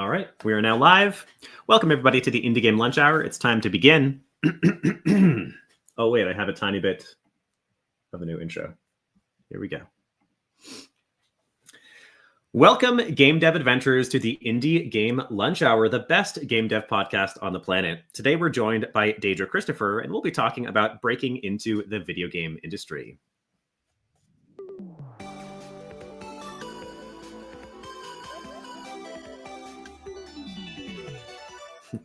All right, we are now live. Welcome everybody to the Indie Game Lunch Hour. It's time to begin. Oh wait, I have a tiny bit of a new intro. Here we go. Welcome, game dev adventurers, to the Indie Game Lunch Hour, the best game dev podcast on the planet. Today we're joined by Daedra Christopher, and we'll be talking about breaking into the video game industry.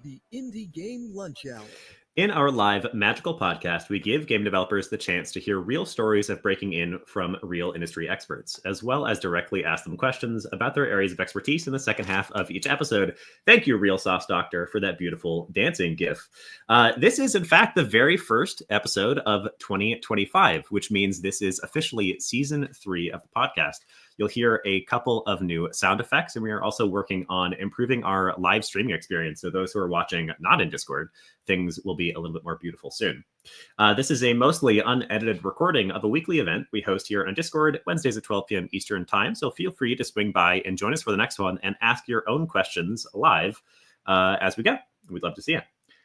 The Indie Game Lunch Hour. In our live magical podcast, we give game developers the chance to hear real stories of breaking in from real industry experts, as well as directly ask them questions about their areas of expertise in the second half of each episode. Thank you, Real Sauce Doctor, for that beautiful dancing gif. This is, in fact, the very first episode of 2025, which means this is officially season 3 of the podcast. You'll hear a couple of new sound effects, and we are also working on improving our live streaming experience. So those who are watching not in Discord, things will be a little bit more beautiful soon. This is a mostly unedited recording of a weekly event we host here on Discord Wednesdays at 12 p.m. Eastern Time. So feel free to swing by and join us for the next one and ask your own questions live as we go. We'd love to see you.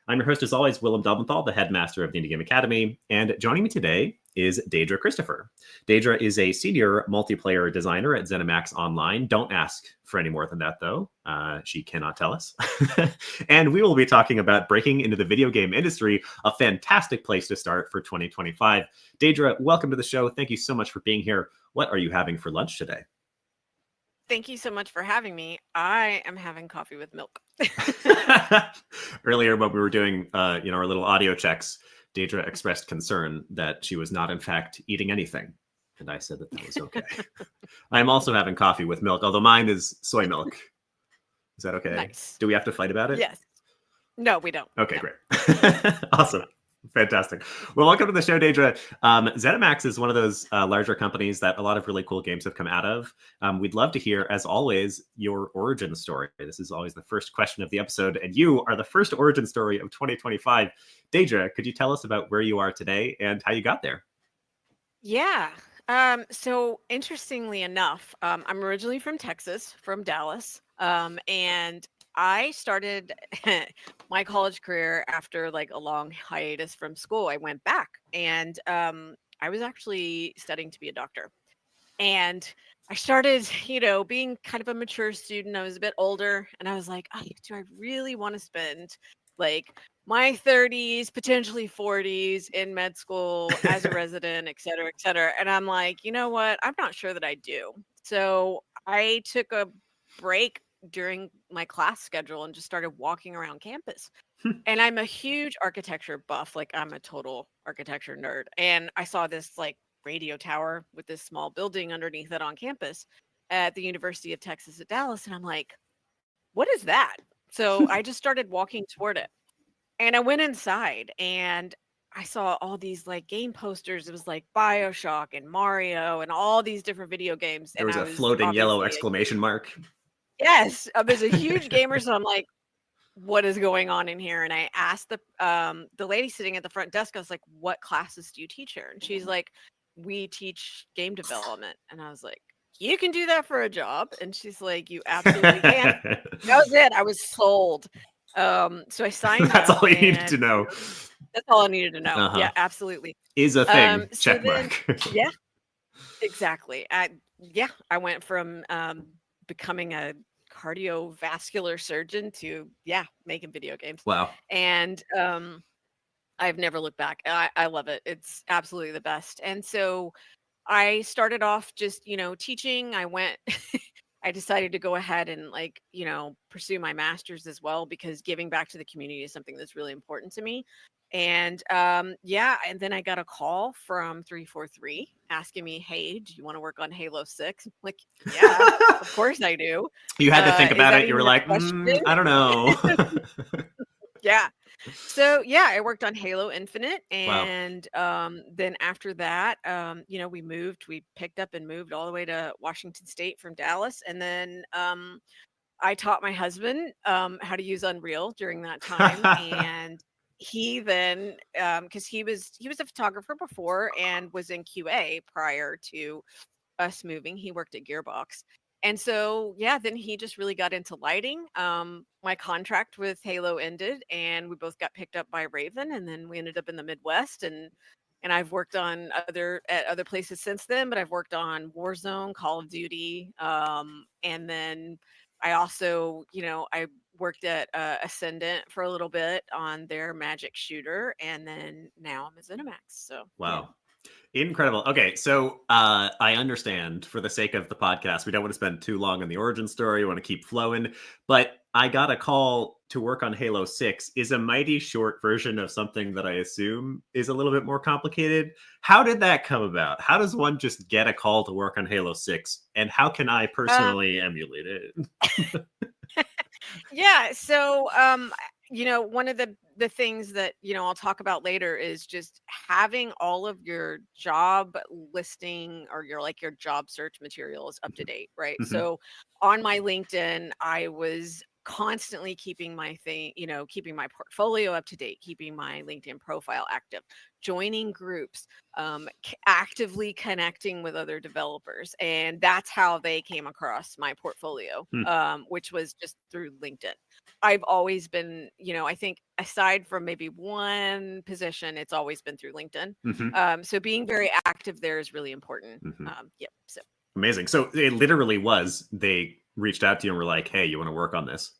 I'm your host, as always, Willem Delmenthal, the headmaster of the Indie Game Academy, and joining me today is Daedra Christopher. Daedra is a senior multiplayer designer at ZeniMax Online. Don't ask for any more than that, though. She cannot tell us. And we will be talking about breaking into the video game industry, a fantastic place to start for 2025. Daedra, welcome to the show. Thank you so much for being here. What are you having for lunch today? Thank you so much for having me. I am having coffee with milk. Earlier, when we were doing our little audio checks, Daedra expressed concern that she was not, in fact, eating anything. And I said that was okay. I'm also having coffee with milk, although mine is soy milk. Is that okay? Nice. Do we have to fight about it? Yes. No, we don't. Okay, no. Great. Awesome. Fantastic. Well, welcome to the show, Daedra. ZeniMax is one of those larger companies that a lot of really cool games have come out of. We'd love to hear, as always, your origin story. This is always the first question of the episode, and you are the first origin story of 2025. Daedra, could you tell us about where you are today and how you got there? Yeah. So interestingly enough, I'm originally from Texas, from Dallas, and I started my college career after like a long hiatus from school. I went back and I was actually studying to be a doctor. And I started, being kind of a mature student. I was a bit older and I was like, oh, do I really want to spend like my 30s, potentially 40s in med school as a resident, et cetera, et cetera. And I'm like, you know what? I'm not sure that I do. So I took a break during my class schedule and just started walking around campus. And I'm a huge architecture buff. Like I'm a total architecture nerd. And I saw this like radio tower with this small building underneath it on campus at the University of Texas at Dallas. And I'm like, what is that? So I just started walking toward it. And I went inside and I saw all these like game posters. It was like BioShock and Mario and all these different video games. There was and a floating yellow exclamation mark. Yes, I was a huge gamer, so I'm like, what is going on in here? And I asked the lady sitting at the front desk, I was like, what classes do you teach here? And she's like, we teach game development. And I was like, you can do that for a job? And she's like, you absolutely can. That was it. I was sold. So I signed up. That's all you needed to know. That's all I needed to know. Yeah, absolutely. Is a thing. So Check mark. Yeah, exactly. I went from becoming a cardiovascular surgeon to making video games. Wow. And I've never looked back. I love it. It's absolutely the best. And so I started off just teaching. I decided to go ahead and pursue my master's as well, because giving back to the community is something that's really important to me. And and then I got a call from 343 asking me, hey, do you want to work on Halo 6? I'm like, yeah, of course I do. You had to think about it. You were like, I don't know. Yeah. So I worked on Halo Infinite. And then after that, we picked up and moved all the way to Washington State from Dallas. And then I taught my husband how to use Unreal during that time. And he then, because he was a photographer before and was in QA prior to us moving. He worked at Gearbox. And so, yeah, then he just really got into lighting. My contract with Halo ended, and we both got picked up by Raven, and then we ended up in the Midwest, and I've worked on other places since then. But I've worked on Warzone, Call of Duty, and then I also, I worked at Ascendant for a little bit on their Magic shooter, and then now I'm at ZeniMax. So yeah. Wow. Incredible. Okay, so I understand for the sake of the podcast, we don't want to spend too long on the origin story. We want to keep flowing. But I got a call to work on Halo 6 is a mighty short version of something that I assume is a little bit more complicated. How did that come about? How does one just get a call to work on Halo 6? And how can I personally emulate it? Yeah. So, one of the things that, I'll talk about later is just having all of your job listing or your job search materials up to date, right? Mhm. So on my LinkedIn, I was constantly keeping keeping my portfolio up to date, keeping my LinkedIn profile active, joining groups, actively connecting with other developers. And that's how they came across my portfolio, which was just through LinkedIn. I've always been, I think aside from maybe one position, it's always been through LinkedIn. Mhm. So being very active there is really important. Mhm. Yep. So Amazing. So it literally was, they reached out to you and were like, hey, you want to work on this?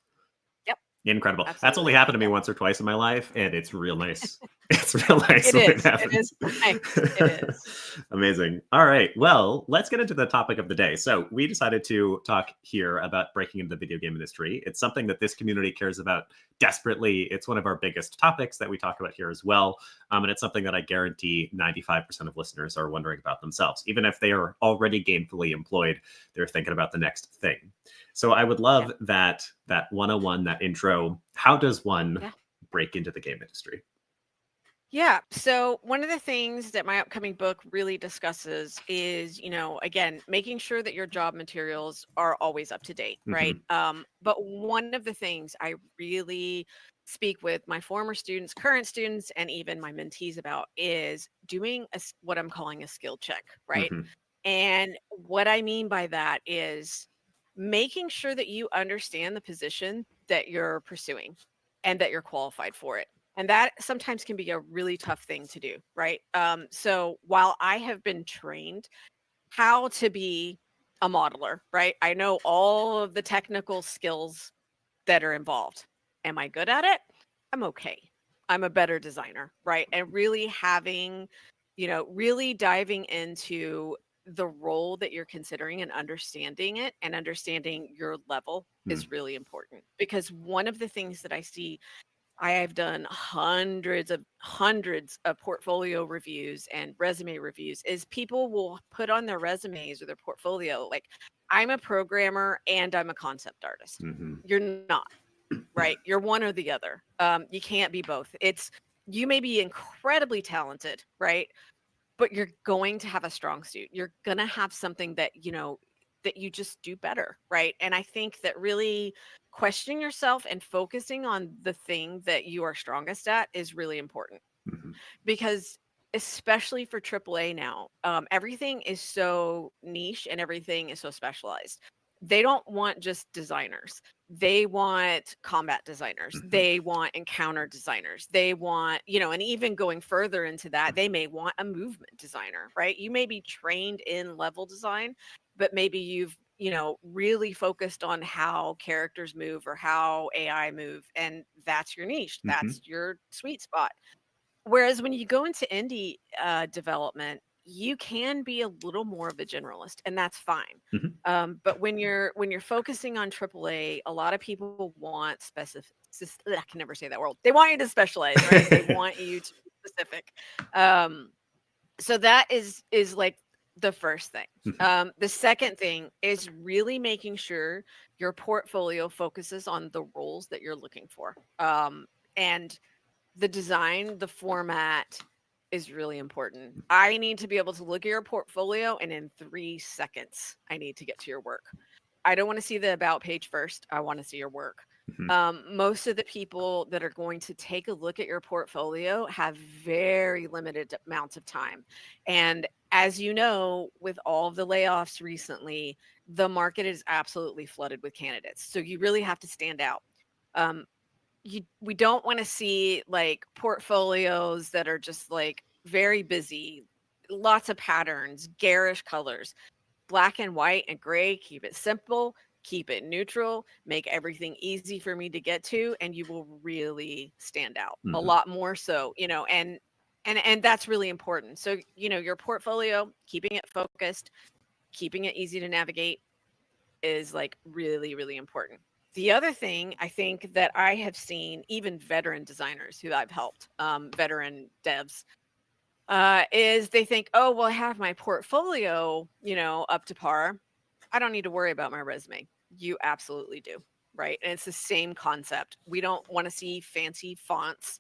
yep, Incredible. That's only absolutely. happened to me Yep. once or twice in my life, and it's real nice. It's real nice It when it is. It happens. is nice. It is. Amazing. All right. Well, let's get into the topic of the day. So, we decided to talk here about breaking into the video game industry. It's something that this community cares about desperately. It's one of our biggest topics that we talk about here as well. And it's something that I guarantee 95% of listeners are wondering about themselves. Even if they are already gainfully employed, they're thinking about the next thing. So I would love that 101, that intro. How does one Yeah. break into the game industry? Yeah. So one of the things that my upcoming book really discusses is, again, making sure that your job materials are always up to date, right? But one of the things I really speak with my former students, current students, and even my mentees about is doing what I'm calling a skill check, right? Mhm. And what I mean by that is making sure that you understand the position that you're pursuing and that you're qualified for it. And that sometimes can be a really tough thing to do, right? So while I have been trained how to be a modeler, right? I know all of the technical skills that are involved. Am I good at it? I'm okay. I'm a better designer, right? And really having, really diving into the role that you're considering and understanding it and understanding your level Mm. is really important. Because one of the things that I see, I have done hundreds of portfolio reviews and resume reviews, is people will put on their resumes or their portfolio like, I'm a programmer and I'm a concept artist. Mhm. You're not, right? You're one or the other. You can't be both. You may be incredibly talented, right? But you're going to have a strong suit. You're going to have something that, that you just do better, right? And I think that really questioning yourself and focusing on the thing that you are strongest at is really important, Mhm. because especially for AAA now, everything is so niche and everything is so specialized. They don't want just designers. They want combat designers. Mhm. They want encounter designers. They want, and even going further into that, they may want a movement designer, right? You may be trained in level design, but maybe you've, really focused on how characters move or how AI move, and that's your niche. Mhm. That's your sweet spot. Whereas when you go into indie development, you can be a little more of a generalist, and that's fine. Mhm. But when you're focusing on AAA, a lot of people want specific. I can never say that word. They want you to specialize, right? They want you to be specific. So that is like the first thing. Mhm. The second thing is really making sure your portfolio focuses on the roles that you're looking for. And the design, the format is really important. I need to be able to look at your portfolio and in 3 seconds, I need to get to your work. I don't want to see the about page first. I want to see your work. Mhm. Most of the people that are going to take a look at your portfolio have very limited amounts of time. And as you know, with all of the layoffs recently, the market is absolutely flooded with candidates. So you really have to stand out. Um, we don't want to see like portfolios that are just like very busy, lots of patterns, garish colors, black and white and gray. Keep it simple, keep it neutral, make everything easy for me to get to, and you will really stand out a lot more so, and that's really important. So, your portfolio, keeping it focused, keeping it easy to navigate is like really, really important. The other thing I think that I have seen, even veteran designers who I've helped, veteran devs, is they think, oh, well, I have my portfolio, up to par. I don't need to worry about my resume. You absolutely do, right? And it's the same concept. We don't want to see fancy fonts.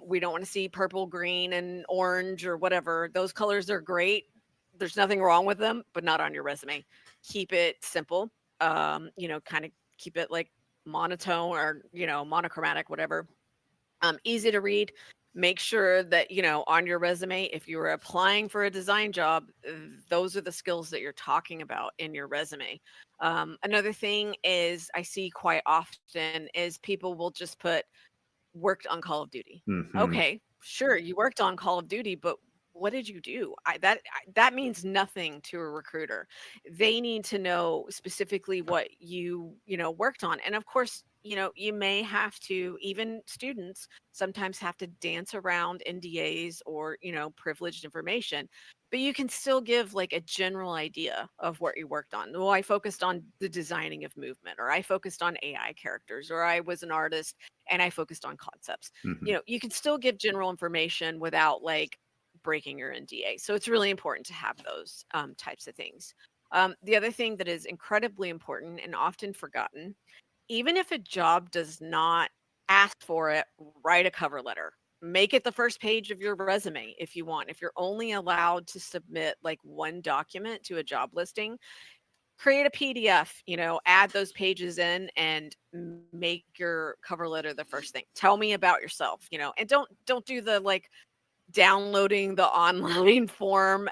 We don't want to see purple, green, and orange or whatever. Those colors are great. There's nothing wrong with them, but not on your resume. Keep it simple. Kind of keep it like monotone or, monochromatic, whatever. Easy to read. Make sure that, on your resume, if you were applying for a design job, those are the skills that you're talking about in your resume. Another thing is I see quite often is people will just put worked on Call of Duty. Okay, sure, you worked on Call of Duty, but what did you do? That means nothing to a recruiter. They need to know specifically what you worked on. And of course, you may have to, even students sometimes have to dance around NDAs or, privileged information, but you can still give like a general idea of what you worked on. Well, I focused on the designing of movement, or I focused on AI characters, or I was an artist and I focused on concepts. You can still give general information without like breaking your NDA. So it's really important to have those types of things. The other thing that is incredibly important and often forgotten, even if a job does not ask for it, write a cover letter. Make it the first page of your resume if you want. If you're only allowed to submit like one document to a job listing, create a PDF, add those pages in and make your cover letter the first thing. Tell me about yourself, and don't do the like downloading the online form.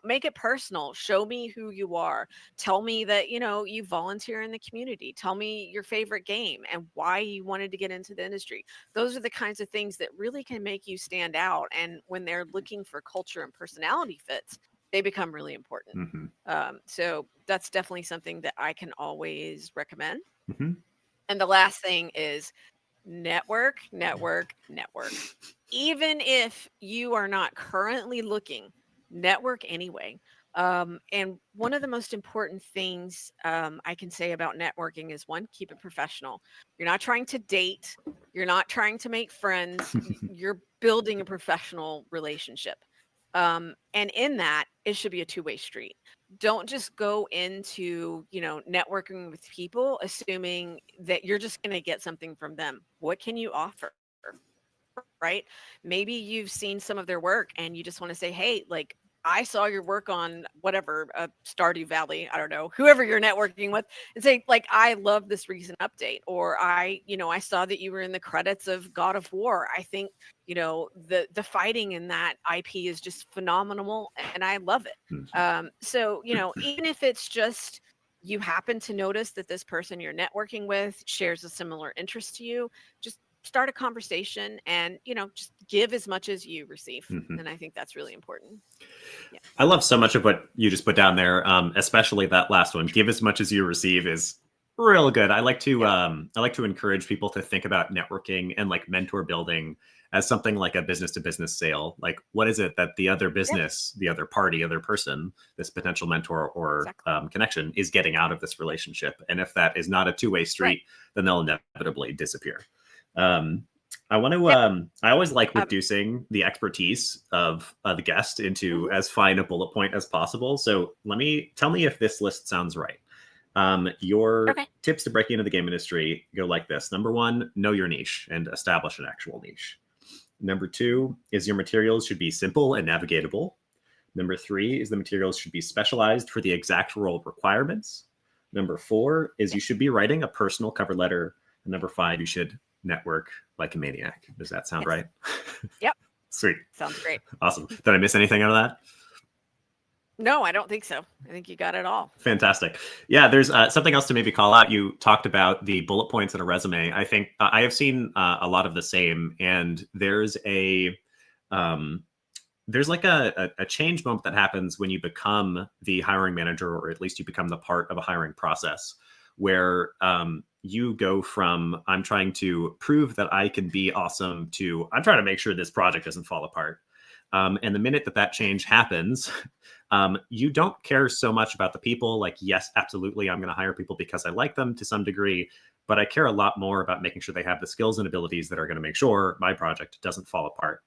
Make it personal. Show me who you are. Tell me that you volunteer in the community. Tell me your favorite game and why you wanted to get into the industry. Those are the kinds of things that really can make you stand out, and when they're looking for culture and personality fits, they become really important. So that's definitely something that I can always recommend. And the last thing is network, network, network. Even if you are not currently looking, network anyway. And one of the most important things I can say about networking is, one, keep it professional. You're not trying to date. You're not trying to make friends. You're building a professional relationship. And in that, it should be a two-way street. Don't just go into, networking with people assuming that you're just going to get something from them. What can you offer? Right? Maybe you've seen some of their work and you just want to say, hey, like, I saw your work on whatever, Stardew Valley, I don't know, whoever you're networking with, and say, like, I love this recent update. Or I saw that you were in the credits of God of War. I think, the fighting in that IP is just phenomenal and I love it. So, even if it's just you happen to notice that this person you're networking with shares a similar interest to you, just start a conversation and just give as much as you receive. And I think that's really important. I love so much of what you just put down there, especially that last one. Give as much as you receive is real good. I like to encourage people to think about networking and like mentor building as something like a business to business sale. Like, what is it that the other business, the other party, other person, this potential mentor or connection is getting out of this relationship? And if that is not a two-way street, then they'll inevitably disappear. I want to, I always like reducing the expertise of the guest into as fine a bullet point as possible. So tell me if this list sounds right. Your tips to breaking into the game industry go like this. Number one, know your niche and establish an actual niche. Number two is your materials should be simple and navigatable. Number three is the materials should be specialized for the exact role requirements. Number four is you should be writing a personal cover letter. And number five, you should network like a maniac. Does that sound right? Yep. Sweet. Sounds great. Awesome. Did I miss anything out of that? No, I don't think so. I think you got it all. Fantastic. Yeah, there's something else to maybe call out. You talked about the bullet points in a resume. I think I have seen a lot of the same, and um, there's like a change moment that happens when you become the hiring manager, or at least you become the part of a hiring process, where you go from I'm trying to prove that I can be awesome to I'm trying to make sure this project doesn't fall apart. And the minute that change happens, you don't care so much about the people. Like, yes, absolutely, I'm going to hire people because I like them to some degree, but I care a lot more about making sure they have the skills and abilities that are going to make sure my project doesn't fall apart.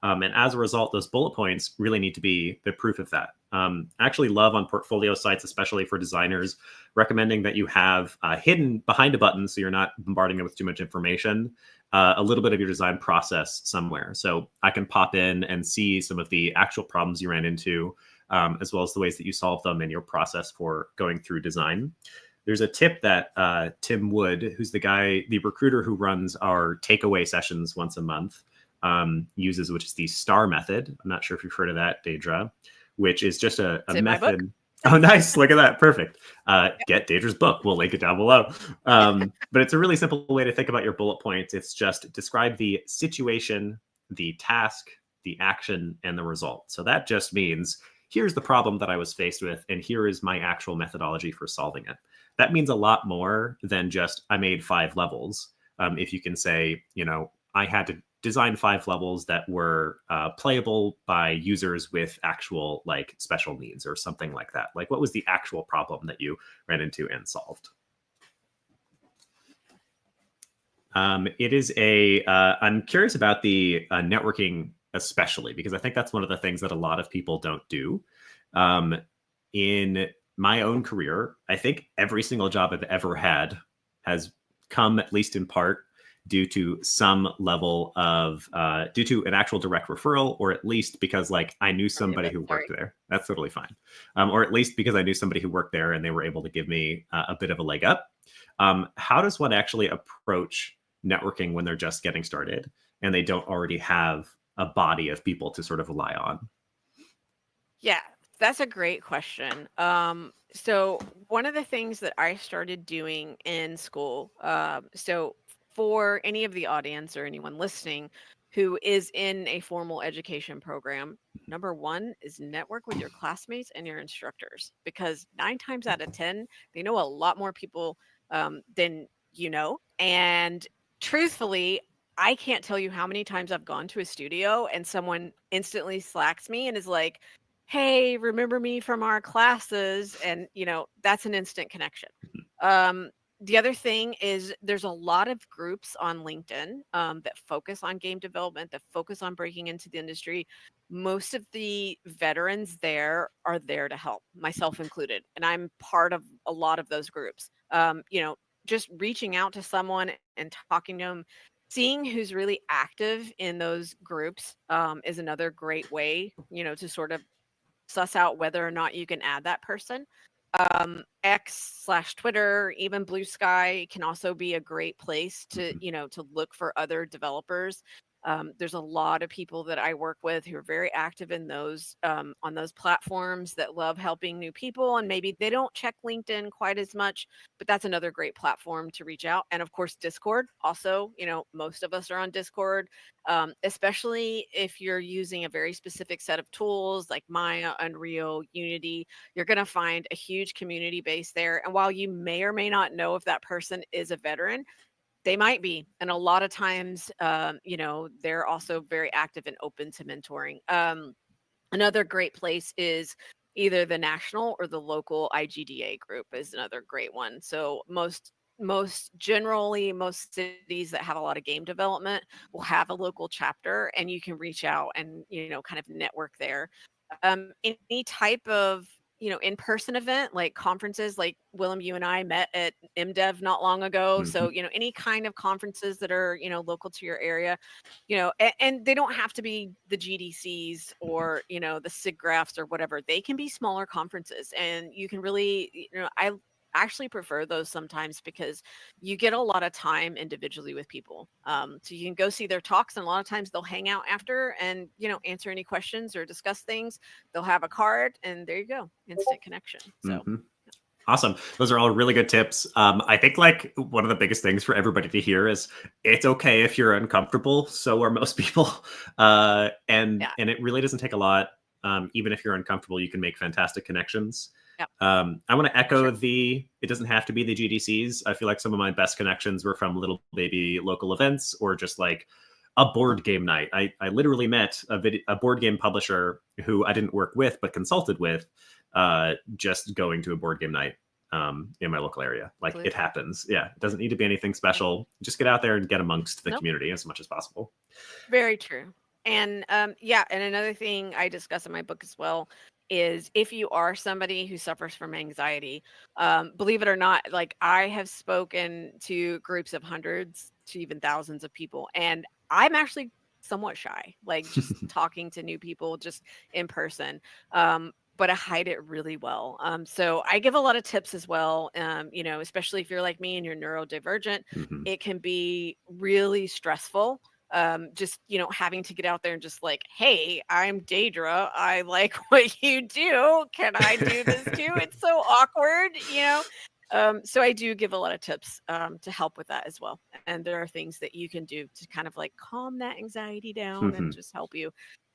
And as a result, those bullet points really need to be the proof of that. I actually love on portfolio sites, especially for designers, recommending that you have hidden behind a button so you're not bombarding them with too much information, a little bit of your design process somewhere. So I can pop in and see some of the actual problems you ran into, as well as the ways that you solve them in your process for going through design. There's a tip that Tim Wood, who's the recruiter who runs our takeaway sessions once a month, uses, which is the STAR method. I'm not sure if you've heard of that, Daedra, which is just a method. Oh, nice. Look at that. Perfect. Get Daedra's book. We'll link it down below. But it's a really simple way to think about your bullet points. It's just describe the situation, the task, the action, and the result. So that just means here's the problem that I was faced with, and here is my actual methodology for solving it. That means a lot more than just I made 5 levels. If you can say, I had to design 5 levels that were playable by users with actual like special needs or something like that. Like, what was the actual problem that you ran into and solved? It is I'm curious about the networking, especially because I think that's one of the things that a lot of people don't do. In my own career, I think every single job I've ever had has come, at least in part, due to some level of due to an actual direct referral, or at least because like I knew somebody who worked there. That's totally fine. Or at least because I knew somebody who worked there and they were able to give me a bit of a leg up. How does one actually approach networking when they're just getting started and they don't already have a body of people to sort of rely on? Yeah, that's a great question. So one of the things that I started doing in school, so for any of the audience or anyone listening who is in a formal education program, number one is network with your classmates and your instructors, because 9 times out of 10, they know a lot more people than you know. And truthfully, I can't tell you how many times I've gone to a studio and someone instantly slacks me and is like, hey, remember me from our classes? And, that's an instant connection. The other thing is there's a lot of groups on LinkedIn that focus on game development, that focus on breaking into the industry. Most of the veterans there are there to help, myself included. And I'm part of a lot of those groups. Just reaching out to someone and talking to them, seeing who's really active in those groups is another great way, to sort of suss out whether or not you can add that person. X/Twitter, even Blue Sky can also be a great place to, to look for other developers. There's a lot of people that I work with who are very active in those on those platforms that love helping new people, and maybe they don't check LinkedIn quite as much, but that's another great platform to reach out. And of course, Discord. Also, most of us are on Discord, especially if you're using a very specific set of tools like Maya, Unreal, Unity. You're going to find a huge community base there. And while you may or may not know if that person is a veteran, they might be. And a lot of times, they're also very active and open to mentoring. Another great place is either the national or the local IGDA group is another great one. So most cities that have a lot of game development will have a local chapter, and you can reach out and, kind of network there. Any type of in-person event like conferences, like Willem, you and I met at MDev not long ago. Mm-hmm. So, any kind of conferences that are, local to your area, and they don't have to be the GDCs or, the SIGGRAPHs or whatever. They can be smaller conferences, and you can really, actually prefer those sometimes because you get a lot of time individually with people. So you can go see their talks, and a lot of times they'll hang out after and, answer any questions or discuss things. They'll have a card, and there you go, instant connection. So. Mhm. Awesome. Those are all really good tips. I think like one of the biggest things for everybody to hear is it's okay if you're uncomfortable. So are most people, and Yeah. it really doesn't take a lot. Even if you're uncomfortable, you can make fantastic connections. Yep. I want to echo Sure. it doesn't have to be the GDCs. I feel like some of my best connections were from little baby local events or just like a board game night. I literally met a board game publisher who I didn't work with but consulted with, just going to a board game night in my local area. Like it happens. Yeah, it doesn't need to be anything special. Just get out there and get amongst the Nope. community as much as possible. Very true. And yeah, and another thing I discuss in my book as well is if you are somebody who suffers from anxiety, believe it or not, like I have spoken to groups of hundreds to even thousands of people, and I'm actually somewhat shy, like just talking to new people just in person. But I hide it really well. So I give a lot of tips as well. Especially if you're like me and you're neurodivergent, Mhm. it can be really stressful, just having to get out there and just like, hey, I'm Daedra, I like what you do, can I do this too? It's so awkward. So I do give a lot of tips to help with that as well, and there are things that you can do to kind of like calm that anxiety down and Mhm. just help you.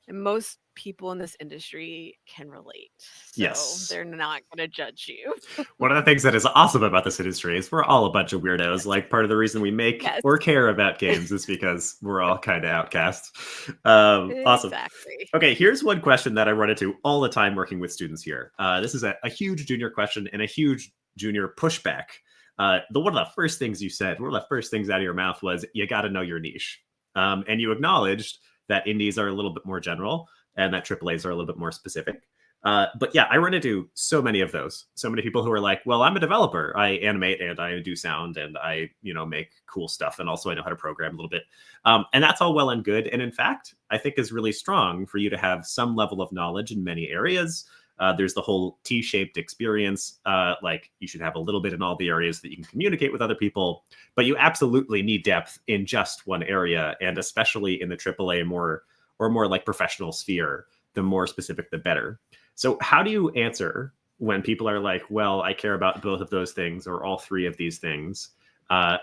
And most people in this industry can relate, so Yes. they're not going to judge you. One of the things that is awesome about this industry is we're all a bunch of weirdos. Yes. Like part of the reason we make Yes. or care about games is because we're all kind of outcasts. Awesome. Exactly. Okay, here's one question that I run into all the time working with students here. This is a huge junior question and a huge junior pushback. One of the first things you said, one of the first things out of your mouth was, you got to know your niche. And you acknowledged that indies are a little bit more general and that AAAs are a little bit more specific. But yeah, I run into so many of those. So many people who are like, well, I'm a developer. I animate and I do sound and I, make cool stuff. And also I know how to program a little bit. And that's all well and good. And in fact, I think is really strong for you to have some level of knowledge in many areas. There's the whole T-shaped experience. Like you should have a little bit in all the areas that you can communicate with other people, but you absolutely need depth in just one area. And especially in the AAA more like professional sphere, the more specific, the better. So how do you answer when people are like, well, I care about both of those things or all three of these things?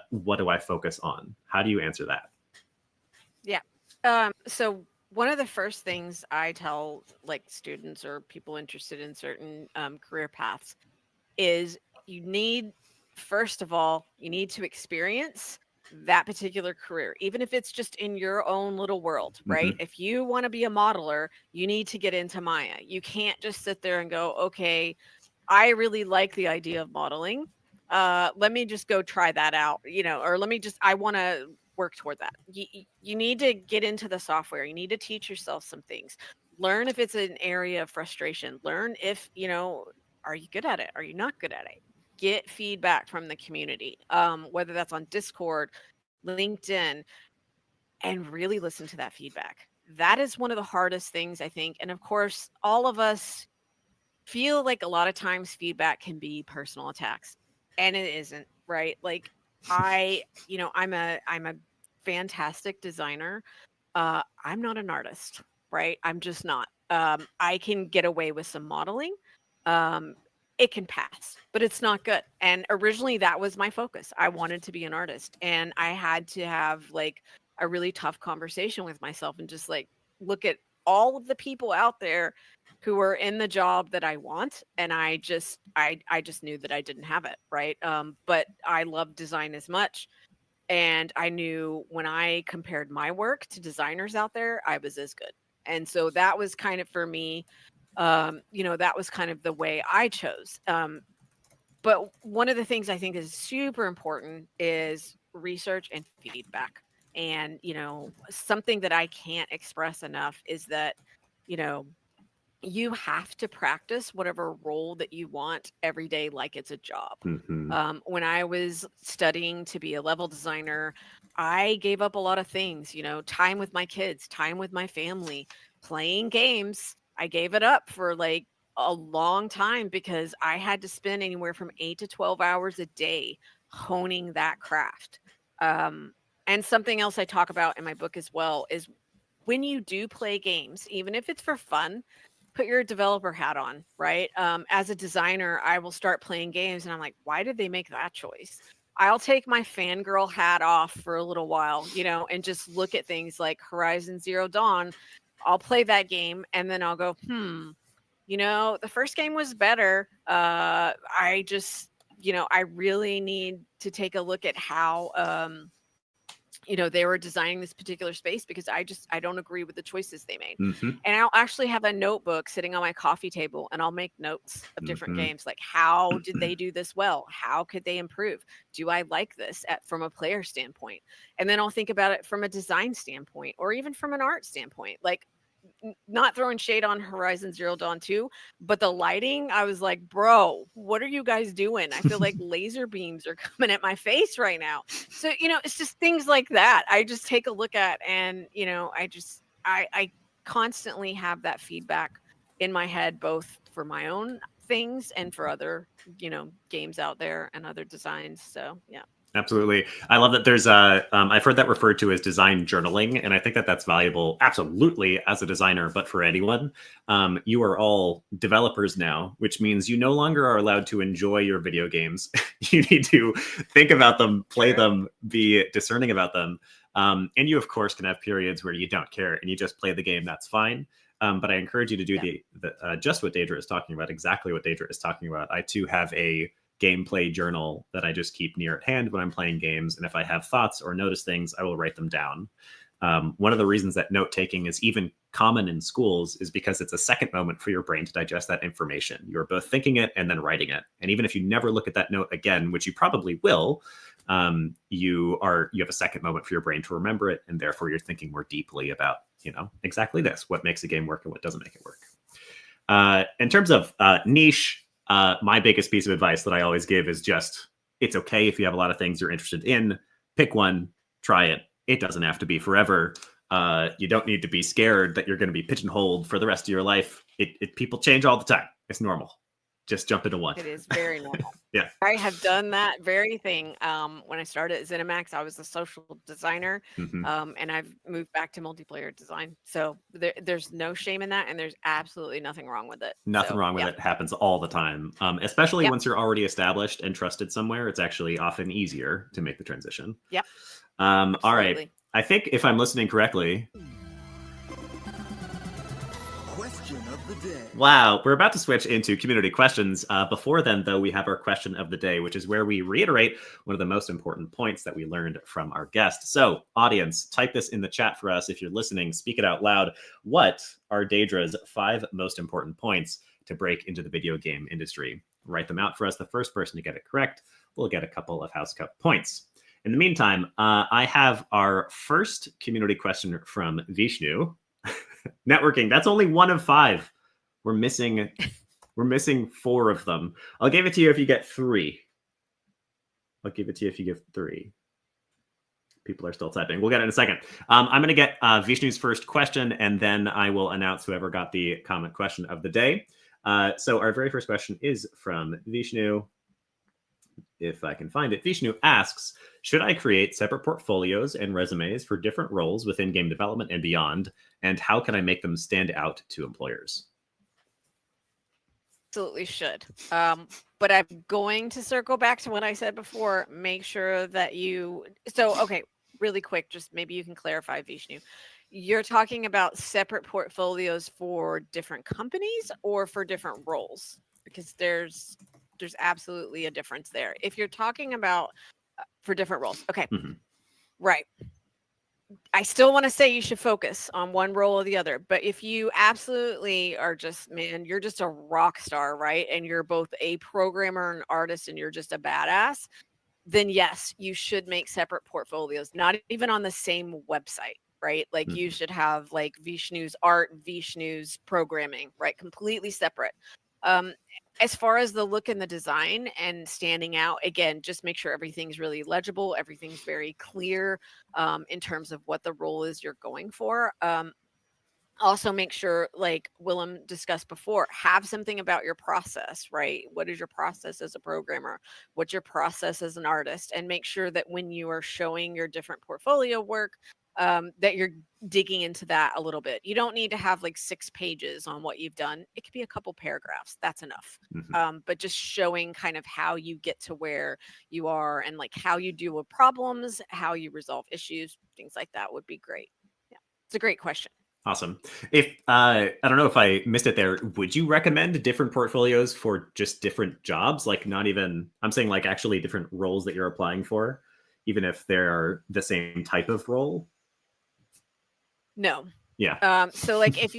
What do I focus on? How do you answer that? Yeah. So one of the first things I tell like students or people interested in certain career paths is first of all, you need to experience that particular career, even if it's just in your own little world, right? Mhm. If you want to be a modeler, you need to get into Maya. You can't just sit there and go, okay, I really like the idea of modeling. Let me just go try that out, or I want to work toward that. You need to get into the software. You need to teach yourself some things. Learn if it's an area of frustration. Learn if, are you good at it? Are you not good at it? Get feedback from the community, whether that's on Discord, LinkedIn, and really listen to that feedback. That is one of the hardest things, I think. And of course, all of us feel like a lot of times feedback can be personal attacks, and it isn't, right? Like I'm a fantastic designer. I'm not an artist, right? I'm just not. I can get away with some modeling. um it can pass, but it's not good. And originally that was my focus. I wanted to be an artist, and I had to have like a really tough conversation with myself and just like look at all of the people out there who are in the job that I want, and I just knew that I didn't have it, right? But I love design as much, and I knew when I compared my work to designers out there, I was as good. And so that was kind of for me, that was kind of the way I chose. But one of the things I think is super important is research and feedback. And, something that I can't express enough is that, you know, you have to practice whatever role that you want every day like it's a job. Mhm. When I was studying to be a level designer, I gave up a lot of things, time with my kids, time with my family, playing games. I gave it up for like a long time because I had to spend anywhere from 8 to 12 hours a day honing that craft. And something else I talk about in my book as well is when you do play games, even if it's for fun, put your developer hat on, right? As a designer, I will start playing games and I'm like, why did they make that choice? I'll take my fangirl hat off for a little while, and just look at things like Horizon Zero Dawn. I'll play that game and then I'll go, the first game was better. I just, I really need to take a look at how, they were designing this particular space because I don't agree with the choices they made. And I'll actually have a notebook sitting on my coffee table and I'll make notes of different games. Like, how did they do this well? How could they improve? Do I like this from a player standpoint? And then I'll think about it from a design standpoint or even from an art standpoint. Like, not throwing shade on Horizon Zero Dawn 2, but the lighting, I was like, bro, what are you guys doing? I feel like laser beams are coming at my face right now. So, it's just things like that. I just take a look at, and, I constantly have that feedback in my head, both for my own things and for other, games out there and other designs. So, yeah. Absolutely. I love that there's I've heard that referred to as design journaling, and I think that that's valuable absolutely as a designer, but for anyone. You are all developers now, which means you no longer are allowed to enjoy your video games. You need to think about them, play them, be discerning about them. And you, of course, can have periods where you don't care and you just play the game. That's fine. But I encourage you to do just what Daedra is talking about, exactly what Daedra is talking about. I, too, have a gameplay journal that I just keep near at hand when I'm playing games. And if I have thoughts or notice things, I will write them down. One of the reasons that note taking is even common in schools is because it's a second moment for your brain to digest that information. You're both thinking it and then writing it. And even if you never look at that note again, which you probably will, you have a second moment for your brain to remember it. And therefore you're thinking more deeply about, exactly this, what makes a game work and what doesn't make it work. In terms of niche, my biggest piece of advice that I always give is just, it's okay if you have a lot of things you're interested in, pick one, try it. It doesn't have to be forever. You don't need to be scared that you're going to be pigeonholed for the rest of your life. People change all the time. It's normal. Just jump into one. It is very normal. Yeah. I have done that very thing. When I started at ZeniMax, I was a social designer, and I've moved back to multiplayer design. So there's no shame in that, and there's absolutely nothing wrong with it. Nothing wrong with it. Happens all the time. Especially once you're already established and trusted somewhere, it's actually often easier to make the transition. Yep. All right. I think if I'm listening correctly. Question of the day. Wow, we're about to switch into community questions. Before then, though, we have our question of the day, which is where we reiterate one of the most important points that we learned from our guest. So, audience, type this in the chat for us. If you're listening, speak it out loud. What are Daedra's 5 most important points to break into the video game industry? Write them out for us. The first person to get it correct will get a couple of House Cup points. In the meantime, I have our first community question from Vishnu. Networking, that's only 1 of 5. We're missing 4 of them. I'll give it to you if you get 3. I'll give it to you if you give 3. People are still typing. We'll get it in a second. I'm going to get Vishnu's first question, and then I will announce whoever got the comment question of the day. So our very first question is from Vishnu. If I can find it, Vishnu asks, should I create separate portfolios and resumes for different roles within game development and beyond? And how can I make them stand out to employers? Absolutely should. But I'm going to circle back to what I said before. Make sure that okay, really quick, just maybe you can clarify, Vishnu. You're talking about separate portfolios for different companies or for different roles? Because there's absolutely a difference there. If you're talking about for different roles, okay, right. I still want to say you should focus on one role or the other, but if you absolutely are you're just a rock star, right? And you're both a programmer and artist and you're just a badass, then yes, you should make separate portfolios, not even on the same website, right? Like you should have like Vishnu's art, Vishnu's programming, right? Completely separate. As far as the look and the design and standing out, again, just make sure everything's really legible. Everything's very clear in terms of what the role is you're going for. Also make sure, like Willem discussed before, have something about your process, right? What is your process as a programmer? What's your process as an artist? And make sure that when you are showing your different portfolio work, that you're digging into that a little bit. You don't need to have like 6 pages on what you've done. It could be a couple paragraphs. That's enough. But just showing kind of how you get to where you are and like how you deal with problems, how you resolve issues, things like that would be great. Yeah, it's a great question. Awesome. If I don't know if I missed it there, would you recommend different portfolios for just different jobs? Like not even, I'm saying like actually different roles that you're applying for, even if they're the same type of role? No. Yeah. So like if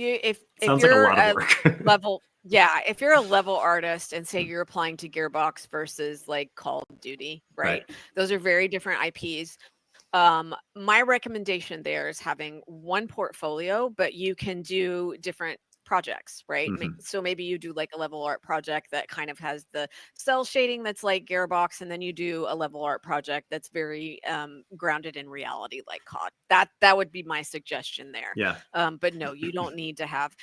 Sounds like a you're lot of work. level, yeah, if you're a level artist and say you're applying to Gearbox versus like Call of Duty, right? Those are very different IPs. My recommendation there is having one portfolio, but you can do different projects, right? So maybe you do like a level art project that kind of has the cell shading that's like Gearbox, and then you do a level art project that's very grounded in reality, like COD. That would be my suggestion there. Yeah. But no, you don't need to have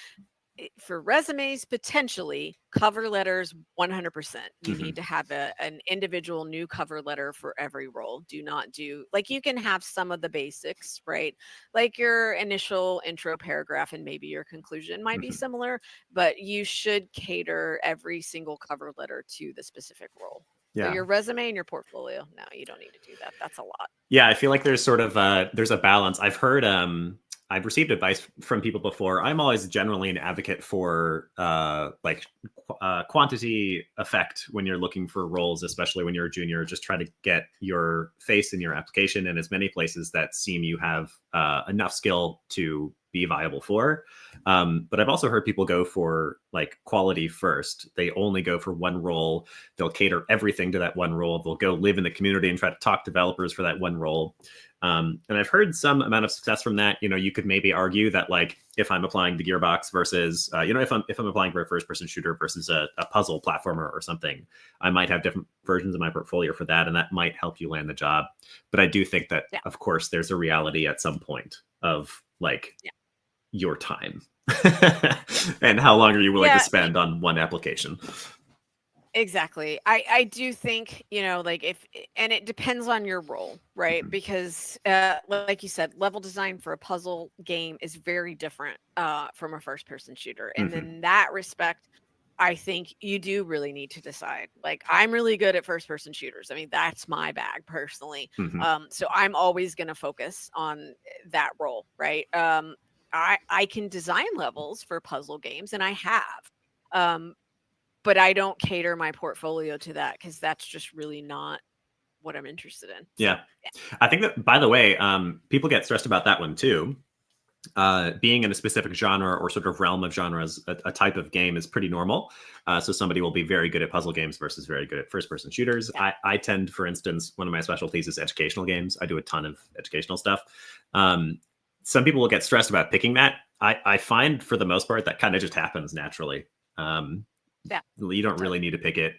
for resumes, potentially cover letters 100%. You need to have an individual new cover letter for every role. Do not do like you can have some of the basics, right? Like your initial intro paragraph and maybe your conclusion might be similar, but you should cater every single cover letter to the specific role. Yeah. So your resume and your portfolio, no, you don't need to do that. That's a lot. Yeah, I feel like there's sort of there's a balance. I've received advice from people before. I'm always generally an advocate for quantity effect when you're looking for roles, especially when you're a junior. Just try to get your face in your application in as many places that seem you have enough skill to be viable for. But I've also heard people go for like quality first. They only go for one role. They'll cater everything to that one role. They'll go live in the community and try to talk developers for that one role. And I've heard some amount of success from that. You know, you could maybe argue that like if I'm applying to Gearbox versus, if I'm applying for a first-person shooter versus a puzzle platformer or something, I might have different versions of my portfolio for that, and that might help you land the job. But I do think that, of course, there's a reality at some point of like your time and how long are you willing to spend on one application. Exactly. I do think, like and it depends on your role, right? Because like you said, level design for a puzzle game is very different from a first person shooter. And in that respect, I think you do really need to decide. Like I'm really good at first person shooters. I mean, that's my bag personally. So I'm always going to focus on that role, right? I can design levels for puzzle games, and I have. But I don't cater my portfolio to that because that's just really not what I'm interested in. Yeah. I think that, by the way, people get stressed about that one too. Being in a specific genre or sort of realm of genres, a type of game is pretty normal. So somebody will be very good at puzzle games versus very good at first-person shooters. I tend, for instance, one of my specialties is educational games. I do a ton of educational stuff. Some people will get stressed about picking that. I find, for the most part, that kind of just happens naturally. You don't really need to pick it.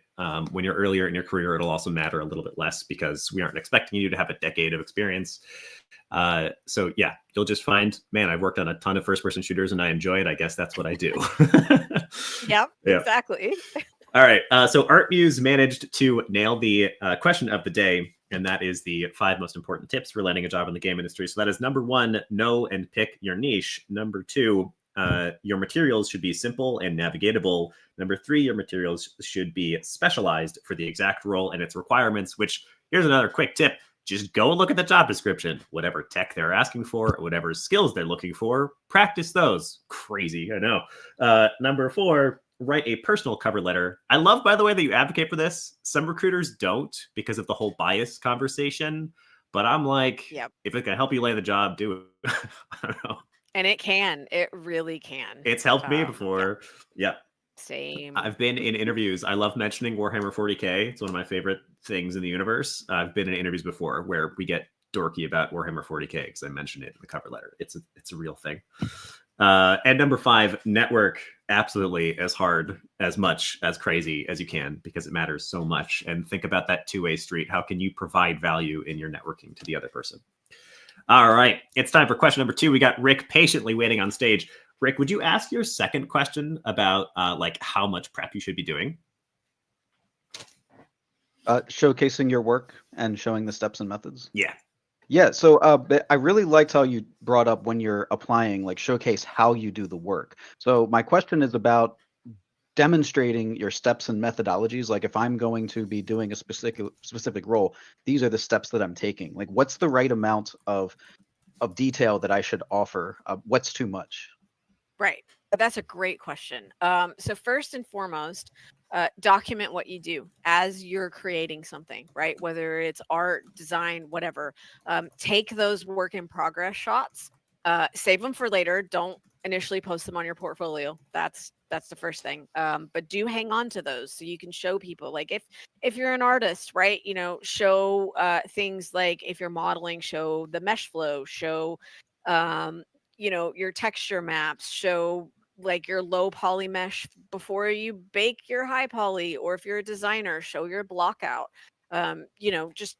When you're earlier in your career, it'll also matter a little bit less because we aren't expecting you to have a decade of experience. So yeah, you'll just find, man, I've worked on a ton of first-person shooters and I enjoy it. I guess that's what I do. Yep, exactly. All right. So Art Muse managed to nail the question of the day, and that is the 5 most important tips for landing a job in the game industry. So that is number 1, know and pick your niche. Number 2, your materials should be simple and navigatable. Number 3, your materials should be specialized for the exact role and its requirements, which here's another quick tip. Just go and look at the job description. Whatever tech they're asking for, whatever skills they're looking for, practice those. Crazy, I know. Number 4, write a personal cover letter. I love, by the way, that you advocate for this. Some recruiters don't because of the whole bias conversation. But I'm like, if it can help you land the job, do it. I don't know. And it can. It really can. It's helped me before. Yeah. Same. I've been in interviews. I love mentioning Warhammer 40K. It's one of my favorite things in the universe. I've been in interviews before where we get dorky about Warhammer 40K because I mentioned it in the cover letter. It's a real thing. And number 5, network absolutely as hard, as much, as crazy as you can because it matters so much. And think about that two-way street. How can you provide value in your networking to the other person? All right, it's time for question number 2. We got Rick patiently waiting on stage. Rick, would you ask your second question about like how much prep you should be doing? Showcasing your work and showing the steps and methods. Yeah. Yeah, so I really liked how you brought up when you're applying, like showcase how you do the work. So my question is about demonstrating your steps and methodologies. Like if I'm going to be doing a specific role, these are the steps that I'm taking. Like what's the right amount of detail that I should offer? What's too much? Right. That's a great question. So first and foremost, document what you do as you're creating something, right? Whether it's art, design, whatever. Take those work in progress shots, save them for later. Don't initially post them on your portfolio. That's the first thing. But do hang on to those so you can show people. Like if you're an artist, right? You know, show things like if you're modeling, show the mesh flow, show you know, your texture maps, show like your low poly mesh before you bake your high poly, or if you're a designer, show your block out. You know, just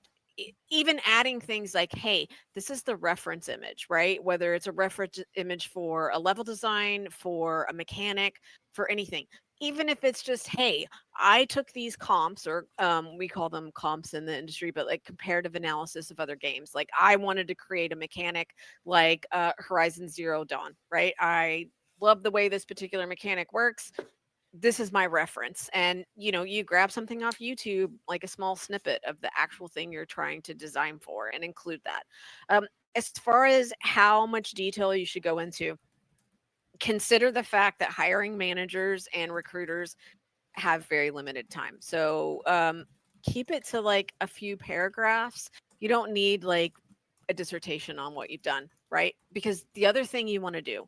even adding things like, hey, this is the reference image, right? Whether it's a reference image for a level design, for a mechanic, for anything. Even if it's just, hey, I took these comps, or we call them comps in the industry, but like comparative analysis of other games. Like I wanted to create a mechanic like Horizon Zero Dawn, right? I love the way this particular mechanic works. This is my reference. And you know, you grab something off YouTube, like a small snippet of the actual thing you're trying to design for, and include that. As far as how much detail you should go into, consider the fact that hiring managers and recruiters have very limited time. So keep it to like a few paragraphs. You don't need like a dissertation on what you've done, right? Because the other thing you want to do,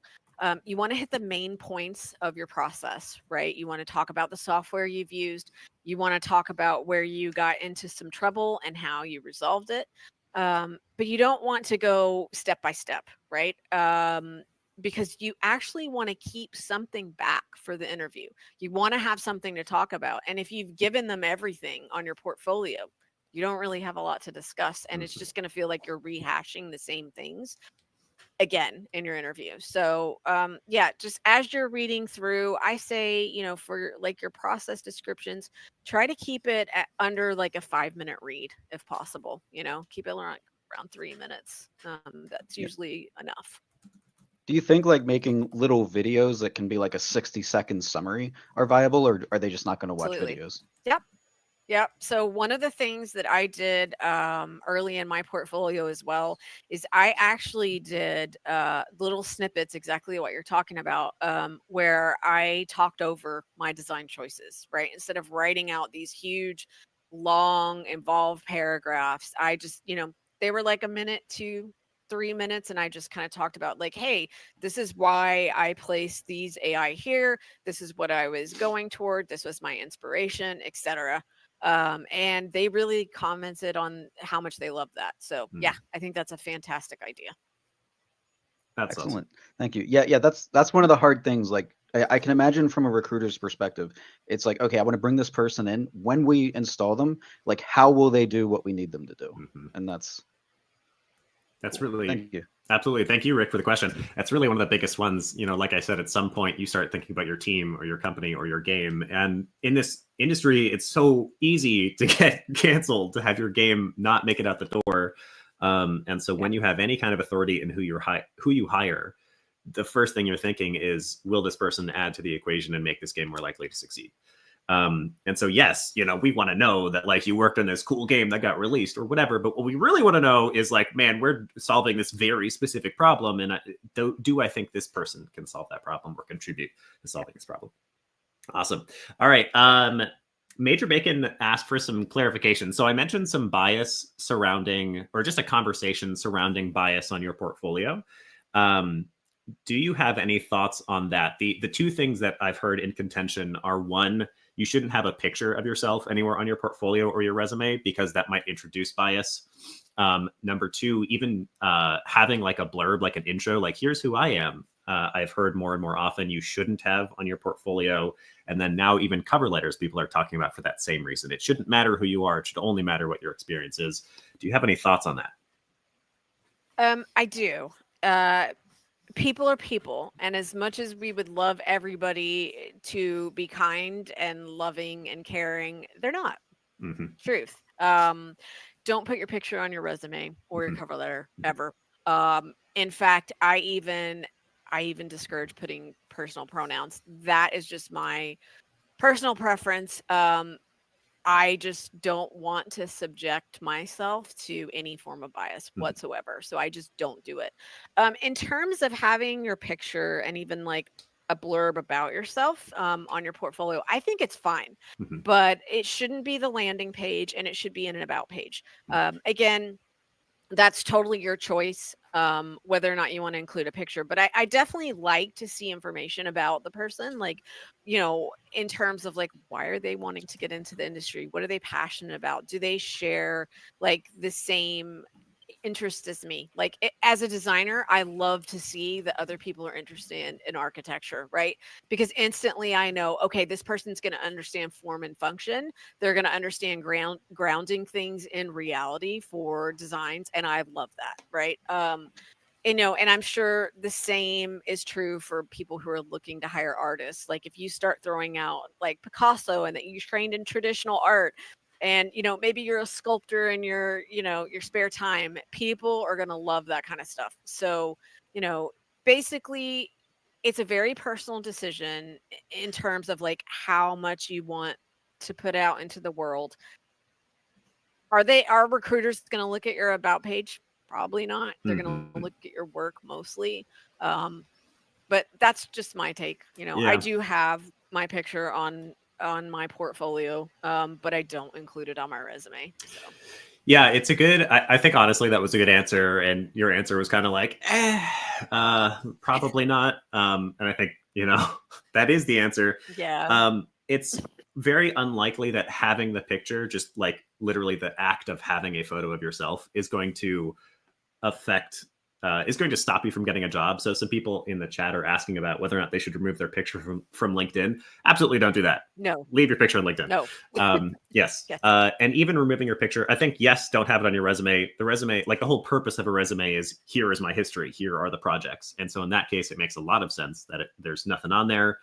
you want to hit the main points of your process, right? You want to talk about the software you've used. You want to talk about where you got into some trouble and how you resolved it. But you don't want to go step by step, right? Because you actually want to keep something back for the interview. You want to have something to talk about. And if you've given them everything on your portfolio, you don't really have a lot to discuss. And it's just going to feel like you're rehashing the same things again in your interview. So yeah, just as you're reading through, I say, you know, for like your process descriptions, try to keep it at under like a 5-minute read if possible. You know, keep it around 3 minutes. That's usually enough. Do you think like making little videos that can be like a 60-second summary are viable, or are they just not going to watch Absolutely. videos? Yep. So one of the things that I did early in my portfolio as well is I actually did little snippets, exactly what you're talking about, where I talked over my design choices, right? Instead of writing out these huge, long, involved paragraphs, I just, you know, they were like a minute to 3 minutes, and I just kind of talked about like, hey, this is why I placed these AI here. This is what I was going toward. This was my inspiration, etc. And they really commented on how much they love that. So yeah, I think that's a fantastic idea. That's Excellent. awesome. Thank you. Yeah, that's one of the hard things. Like I can imagine from a recruiter's perspective, it's like, okay, I want to bring this person in. When we install them, like how will they do what we need them to do? And that's cool. Really, thank you. Absolutely. Thank you, Rick, for the question. That's really one of the biggest ones. You know, like I said, at some point you start thinking about your team or your company or your game. And in this industry, it's so easy to get canceled, to have your game not make it out the door. And so when you have any kind of authority in who you hire, the first thing you're thinking is, will this person add to the equation and make this game more likely to succeed? And so, yes, you know, we want to know that like you worked on this cool game that got released or whatever. But what we really want to know is like, man, we're solving this very specific problem. And do I think this person can solve that problem or contribute to solving this problem? Awesome. All right. Major Bacon asked for some clarification. So I mentioned some bias surrounding, or just a conversation surrounding bias on your portfolio. Do you have any thoughts on that? The two things that I've heard in contention are, one, you shouldn't have a picture of yourself anywhere on your portfolio or your resume because that might introduce bias. Number two, even having like a blurb, like an intro, like here's who I am. I've heard more and more often you shouldn't have on your portfolio. And then now even cover letters people are talking about for that same reason. It shouldn't matter who you are. It should only matter what your experience is. Do you have any thoughts on that? I do. people are people, and as much as we would love everybody to be kind and loving and caring, they're not. Hmm. Truth. Don't put your picture on your resume or your Hmm. cover letter ever. In fact, I even discourage putting personal pronouns. That is just my personal preference. I just don't want to subject myself to any form of bias Hmm. whatsoever. So I just don't do it. In terms of having your picture and even like a blurb about yourself on your portfolio, I think it's fine, Hmm. but it shouldn't be the landing page and it should be in an about page. Again, that's totally your choice, whether or not you want to include a picture. But I definitely like to see information about the person, like, in terms of like, why are they wanting to get into the industry? What are they passionate about? Do they share like the same interest as me? Like, as a designer, I love to see that other people are interested in architecture, right? Because instantly I know, okay, this person's going to understand form and function. They're going to understand grounding things in reality for designs, and I love that, right? And I'm sure the same is true for people who are looking to hire artists. Like, if you start throwing out like Picasso and that you trained in traditional art, and maybe you're a sculptor in your spare time, people are going to love that kind of stuff. So, you know basically, it's a very personal decision in terms of like how much you want to put out into the world. Are recruiters going to look at your about page? Probably not. They're going to Hmm. look at your work mostly. Um, but that's just my take. I Yeah. do have my picture on my portfolio, but I don't include it on my resume. So Yeah, it's a good. I think honestly that was a good answer, and your answer was kind of like, probably not. And I think that is the answer. yeah, It's very unlikely that having the picture, just like literally the act of having a photo of yourself, is going to affect is going to stop you from getting a job. So some people in the chat are asking about whether or not they should remove their picture from LinkedIn. Absolutely don't do that. no, Leave your picture on LinkedIn. no, Yes. yes, And even removing your picture, I think, yes, don't have it on your resume. The resume, like the whole purpose of a resume is here is my history. Here are the projects. And so in that case, it makes a lot of sense that there's nothing on there.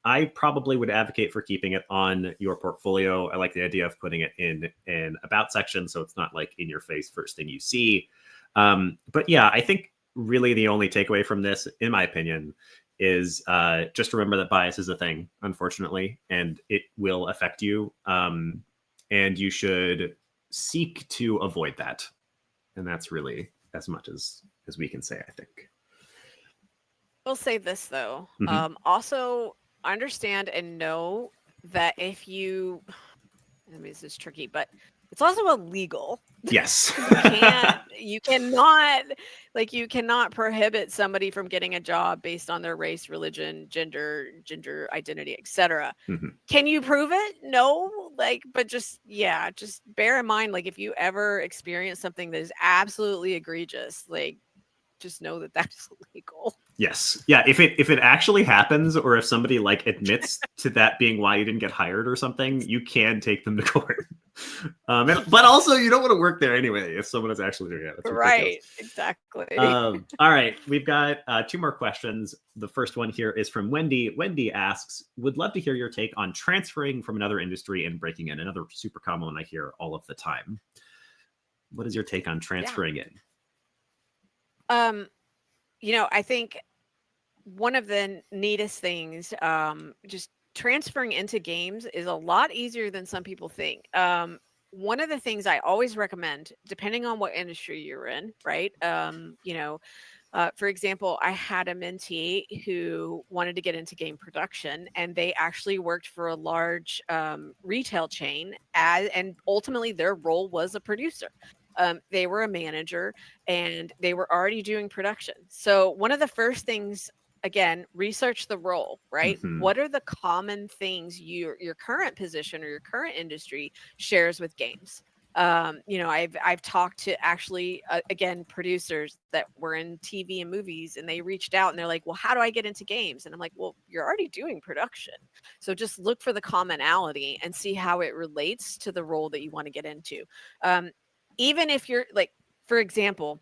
I probably would advocate for keeping it on your portfolio. I like the idea of putting it in an about section, so it's not like in your face first thing you see. But yeah, I think really the only takeaway from this, in my opinion, is just remember that bias is a thing, unfortunately, and it will affect you. And you should seek to avoid that. And that's really as much as we can say, I think. we'll say this though. Hmm. Also understand and know that if you I mean, this is tricky, but it's also illegal. Yes. You cannot prohibit somebody from getting a job based on their race, religion, gender identity, etc. Hmm. Can you prove it? No. But just bear in mind, like, if you ever experience something that is absolutely egregious, like, just know that that's illegal. Yes. Yeah. If it actually happens, or if somebody like admits to that being why you didn't get hired or something, you can take them to court. But also, you don't want to work there anyway if someone is actually doing it. That's ridiculous. Right, exactly. All right, we've got two more questions. The first one here is from Wendy. Wendy asks, "Would love to hear your take on transferring from another industry and breaking in." Another super common one I hear all of the time. What is your take on transferring in? Um, I think one of the neatest things, just transferring into games, is a lot easier than some people think. One of the things I always recommend, depending on what industry you're in, right? For example, I had a mentee who wanted to get into game production, and they actually worked for a large retail chain, and ultimately their role was a producer. They were a manager, and they were already doing production. So one of the first things, again, research the role, right? Hmm. What are the common things your current position or your current industry shares with games? I've talked to, actually, again, producers that were in TV and movies, and they reached out and they're like, well, how do I get into games? And I'm like, well, you're already doing production, so just look for the commonality and see how it relates to the role that you want to get into. Even if you're like, for example,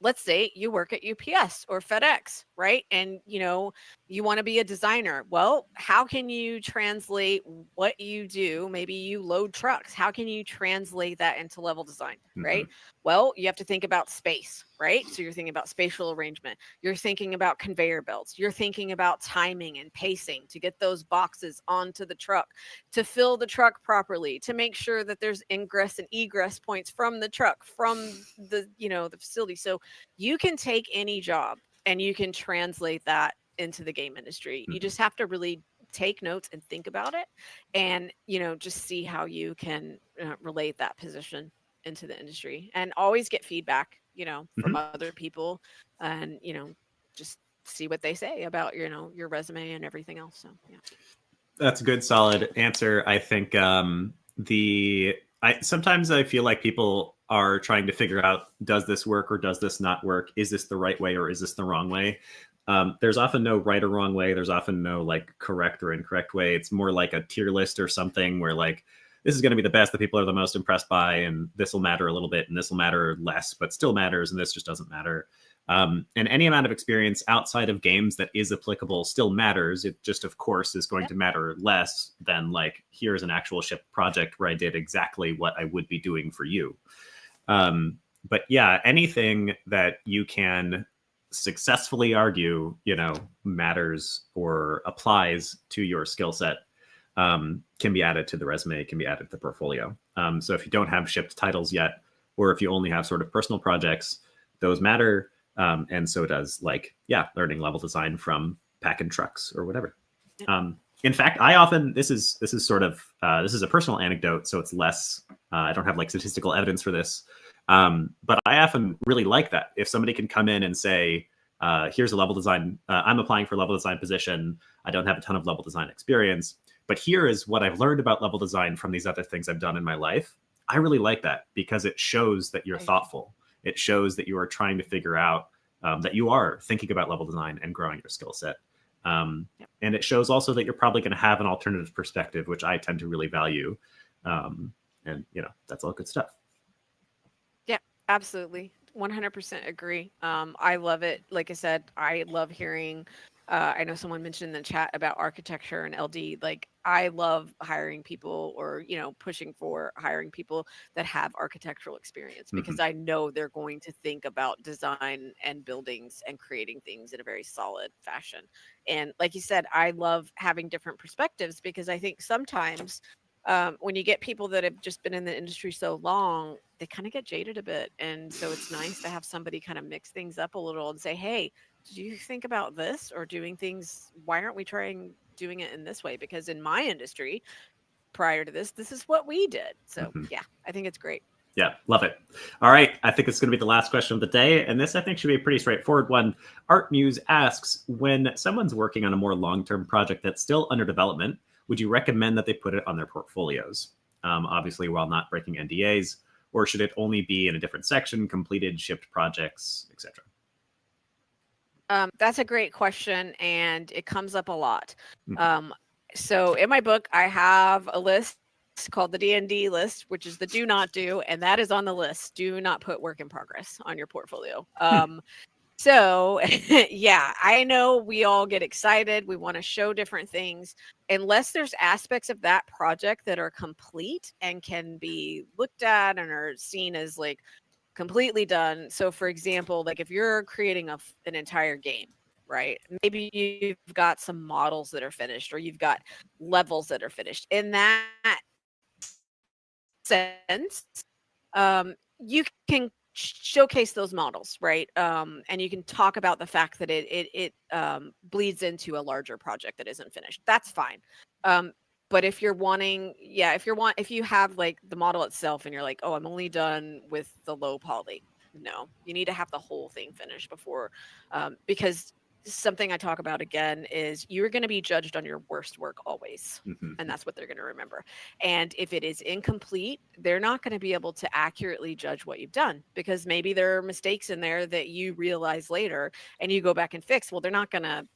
let's say you work at UPS or FedEx, right? And you want to be a designer. Well, how can you translate what you do? Maybe you load trucks. How can you translate that into level design, right? Well, you have to think about space, right? So you're thinking about spatial arrangement. You're thinking about conveyor belts. You're thinking about timing and pacing to get those boxes onto the truck, to fill the truck properly, to make sure that there's ingress and egress points from the truck, from the the facility. So you can take any job and you can translate that into the game industry. You just have to really take notes and think about it, and just see how you can relate that position into the industry, and always get feedback from other people, and just see what they say about your resume and everything else. So yeah, that's a good solid answer. I think sometimes I feel like people are trying to figure out, does this work or does this not work? Is this the right way or is this the wrong way? There's often no right or wrong way. There's often no like correct or incorrect way. It's more like a tier list or something where like, this is going to be the best that people are the most impressed by, and this will matter a little bit, and this will matter less, but still matters, and this just doesn't matter. And any amount of experience outside of games that is applicable still matters. It just, of course, is going to matter less than like, here's an actual ship project where I did exactly what I would be doing for you. But yeah, anything that you can successfully argue, matters or applies to your skill set, can be added to the resume, can be added to the portfolio. So if you don't have shipped titles yet, or if you only have sort of personal projects, those matter. And so does learning level design from packing trucks or whatever. In fact, I often, this is a personal anecdote, so it's less, I don't have like statistical evidence for this. But I often really like that. If somebody can come in and say, here's a level design, I'm applying for a level design position. I don't have a ton of level design experience, but here is what I've learned about level design from these other things I've done in my life. I really like that because it shows that you're thoughtful. It shows that you are trying to figure out that you are thinking about level design and growing your skill set. And it shows also that you're probably going to have an alternative perspective, which I tend to really value. And, that's all good stuff. Yeah, absolutely. 100% agree. I love it. Like I said, I love hearing, I know someone mentioned in the chat about architecture and LD. Like, I love hiring people, or, pushing for hiring people that have architectural experience, because I know they're going to think about design and buildings and creating things in a very solid fashion. And like you said, I love having different perspectives, because I think sometimes when you get people that have just been in the industry so long, they kind of get jaded a bit. And so it's nice to have somebody kind of mix things up a little and say, hey, did you think about this, or doing things? Why aren't we trying doing it in this way? Because in my industry, prior to this is what we did. So yeah, I think it's great. Yeah, love it. All right, I think it's going to be the last question of the day, and this I think should be a pretty straightforward one. Art Muse asks, when someone's working on a more long-term project that's still under development, would you recommend that they put it on their portfolios? Obviously, while not breaking NDAs, or should it only be in a different section, completed, shipped projects, etc.? That's a great question, and it comes up a lot. So in my book, I have a list called the D&D list, which is the do not do, and that is on the list. Do not put work in progress on your portfolio. So yeah, I know we all get excited. We want to show different things. Unless there's aspects of that project that are complete and can be looked at and are seen as like completely done. So for example, like if you're creating an entire game, right? Maybe you've got some models that are finished, or you've got levels that are finished. In that sense, you can showcase those models, right? And you can talk about the fact that it bleeds into a larger project that isn't finished. That's fine. But if you're wanting, if you have like the model itself and you're like, oh, I'm only done with the low poly, no, you need to have the whole thing finished before, because something I talk about again is you're going to be judged on your worst work always. And that's what they're going to remember. And if it is incomplete, they're not going to be able to accurately judge what you've done, because maybe there are mistakes in there that you realize later and you go back and fix. Well, they're not going to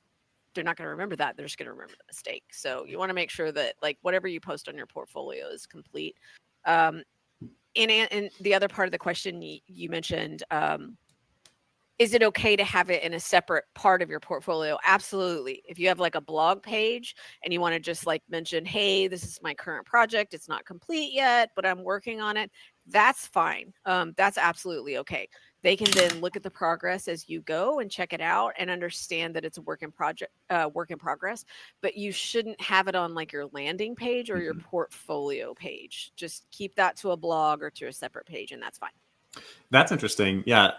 remember that. They're just going to remember the mistake. So you want to make sure that like whatever you post on your portfolio is complete. And the other part of the question you mentioned, Is it okay to have it in a separate part of your portfolio? Absolutely. If you have like a blog page and you want to just like mention, hey, this is my current project, it's not complete yet, but I'm working on it, that's fine. That's absolutely okay. They can then look at the progress as you go and check it out and understand that it's a work in progress. But you shouldn't have it on like your landing page or your portfolio page. Just keep that to a blog or to a separate page, and that's fine. That's interesting. Yeah,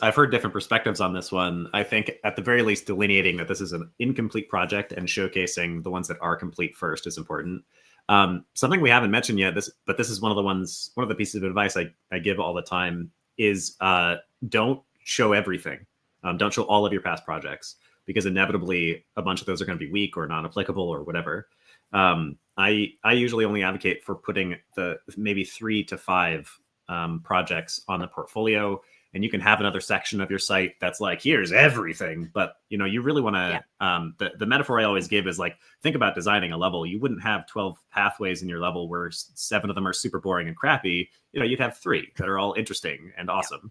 I've heard different perspectives on this one. I think at the very least, delineating that this is an incomplete project and showcasing the ones that are complete first is important. Something we haven't mentioned yet, but this is one of the pieces of advice I give all the time is don't show everything. Don't show all of your past projects, because inevitably a bunch of those are going to be weak or non-applicable or whatever. I usually only advocate for putting the maybe 3 to 5 projects on the portfolio, and you can have another section of your site that's like, here's everything. But you really want to the metaphor I always give is like, think about designing a level. You wouldn't have 12 pathways in your level where 7 of them are super boring and crappy. You'd have 3 that are all interesting and awesome.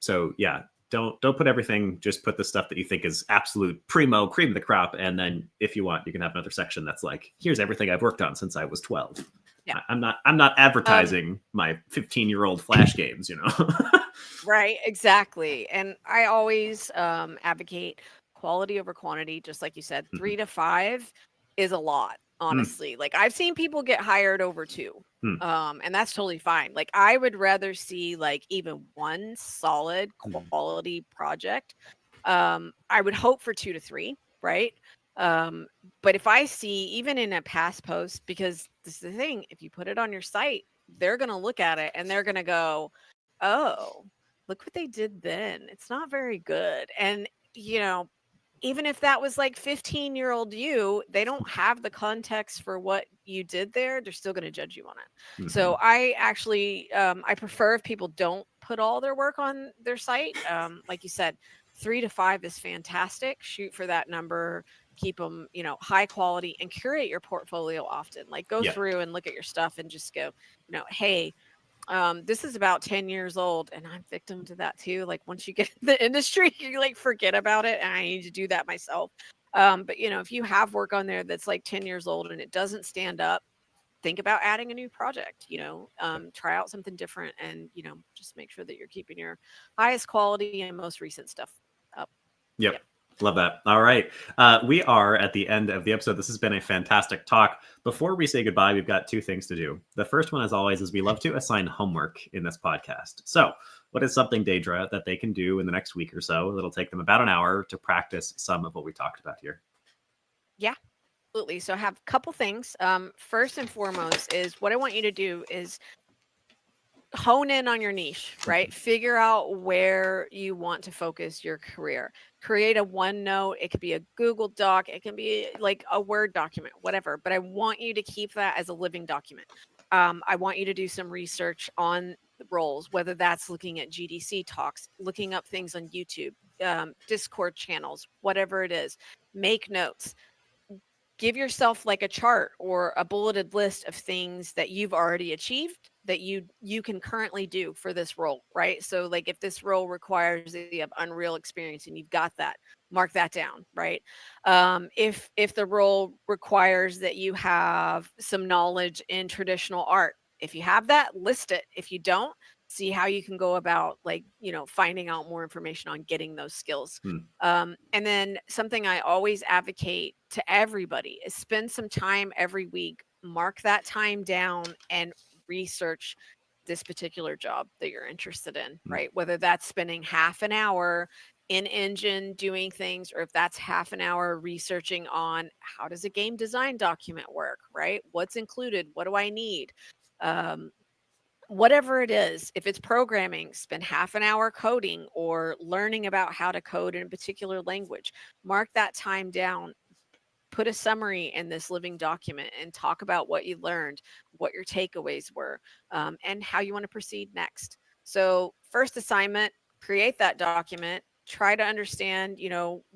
So yeah, don't put everything. Just put the stuff that you think is absolute primo cream of the crop, and then if you want, you can have another section that's like, here's everything I've worked on since I was 12. Yeah. I'm not advertising my 15-year-old Flash games, Right, exactly. And I always advocate quality over quantity, just like you said. 3 to 5 is a lot, honestly. Like I've seen people get hired over 2. And that's totally fine. Like I would rather see like even one solid quality project. I would hope for 2 to 3, right? But if I see even in a past post, because this is the thing, if you put it on your site, they're going to look at it and they're going to go, oh, look what they did then. It's not very good. And, even if that was like 15-year-old you, they don't have the context for what you did there. They're still going to judge you on it. So I actually, I prefer if people don't put all their work on their site. Like you said, 3 to 5 is fantastic. Shoot for that number. Keep them, high quality, and curate your portfolio often. Like go through and look at your stuff and just go, hey, this is about 10 years old, and I'm victim to that too. Like once you get in the industry, you like forget about it, and I need to do that myself. But if you have work on there that's like 10 years old and it doesn't stand up, think about adding a new project. Try out something different, and just make sure that you're keeping your highest quality and most recent stuff up. Yep. Love that. All right. We are at the end of the episode. This has been a fantastic talk. Before we say goodbye, we've got 2 things to do. The first one, as always, is we love to assign homework in this podcast. So what is something, Daedra, that they can do in the next week or so that'll take them about an hour to practice some of what we talked about here? Yeah, absolutely. So I have a couple things. First and foremost is what I want you to do is hone in on your niche, right? Figure out where you want to focus your career. Create a OneNote. It could be a Google Doc. It can be like a Word document, whatever. But I want you to keep that as a living document. I want you to do some research on the roles, whether that's looking at GDC talks, looking up things on YouTube, Discord channels, whatever it is. Make notes. Give yourself like a chart or a bulleted list of things that you've already achieved that you can currently do for this role, right? So like if this role requires that you have Unreal experience and you've got that, mark that down, right? If the role requires that you have some knowledge in traditional art, if you have that, list it. If you don't, see how you can go about like, finding out more information on getting those skills. And then something I always advocate to everybody is spend some time every week, mark that time down and research this particular job that you're interested in, right? Whether that's spending half an hour in engine doing things, or if that's half an hour researching on how does a game design document work, right? What's included? What do I need? Whatever it is, if it's programming, spend half an hour coding or learning about how to code in a particular language. Mark that time down. Put a summary in this living document and talk about what you learned, what your takeaways were, and how you want to proceed next. So first assignment, create that document, try to understand,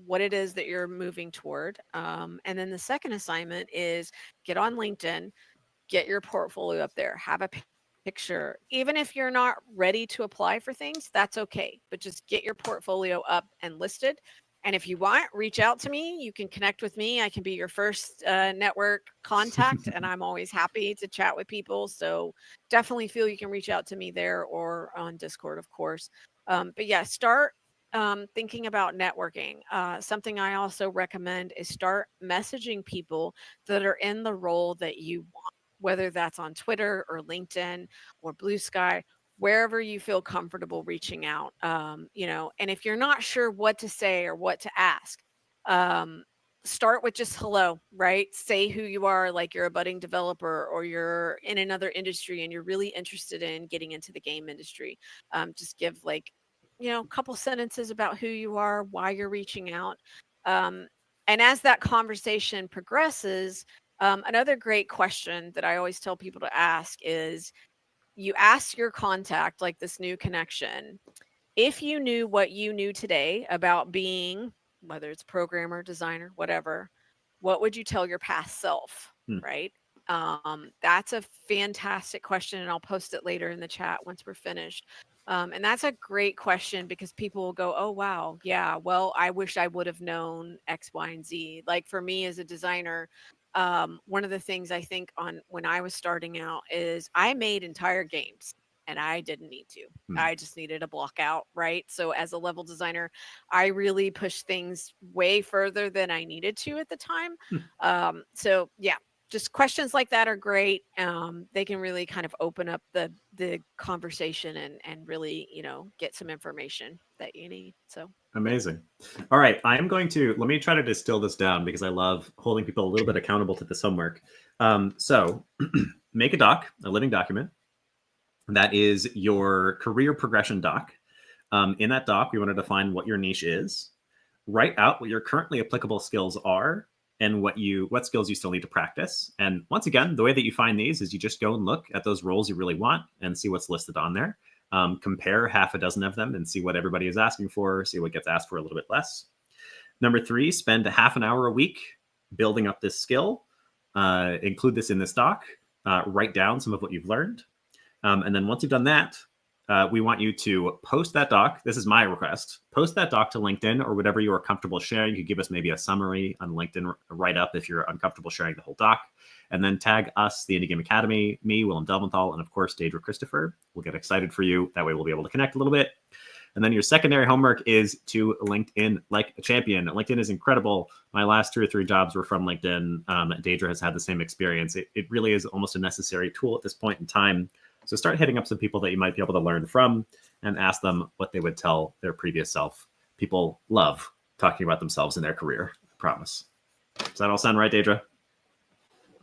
what it is that you're moving toward. And then the second assignment is get on LinkedIn, get your portfolio up there, have a picture. Even if you're not ready to apply for things, that's okay. But just get your portfolio up and listed. And if you want, reach out to me. You can connect with me. I can be your first network contact, and I'm always happy to chat with people. So definitely feel you can reach out to me there or on Discord, of course. But yeah, start thinking about networking. Something I also recommend is start messaging people that are in the role that you want, whether that's on Twitter or LinkedIn or Blue Sky, wherever you feel comfortable reaching out. And if you're not sure what to say or what to ask, start with just hello, right? Say who you are, like you're a budding developer or you're in another industry and you're really interested in getting into the game industry. Just give a couple sentences about who you are, why you're reaching out. And as that conversation progresses, another great question that I always tell people to ask is, you ask your contact, like this new connection, if you knew what you knew today about being, whether it's programmer, designer, whatever, what would you tell your past self? Right? That's a fantastic question, and I'll post it later in the chat once we're finished. And that's a great question because people will go, oh, wow, yeah, well, I wish I would have known X, Y, and Z. Like for me as a designer, one of the things I think on when I was starting out is I made entire games and I didn't need to. I just needed to block out, right? So as a level designer, I really pushed things way further than I needed to at the time. So yeah, just questions like that are great. They can really kind of open up the conversation and really, get some information that you need. So amazing. All right, let me try to distill this down because I love holding people a little bit accountable to this homework. So make a living document. That is your career progression doc. In that doc, we want to define what your niche is, write out what your currently applicable skills are, and what skills you still need to practice. And once again, the way that you find these is you just go and look at those roles you really want and see what's listed on there. Compare half a dozen of them and see what everybody is asking for, see what gets asked for a little bit less. Number 3, spend a half an hour a week building up this skill. Include this in this doc. Write down some of what you've learned. And then once you've done that, we want you to post that doc. This is my request. Post that doc to LinkedIn or whatever you are comfortable sharing. You could give us maybe a summary on LinkedIn write-up if you're uncomfortable sharing the whole doc. And then tag us, the Indie Game Academy, me, Willem Delventhal, and of course, Daedra Christopher. We'll get excited for you. That way we'll be able to connect a little bit. And then your secondary homework is to LinkedIn like a champion. LinkedIn is incredible. My last 2 or 3 jobs were from LinkedIn. Daedra has had the same experience. It really is almost a necessary tool at this point in time. So start hitting up some people that you might be able to learn from and ask them what they would tell their previous self. People love talking about themselves in their career, I promise. Does that all sound right, Daedra?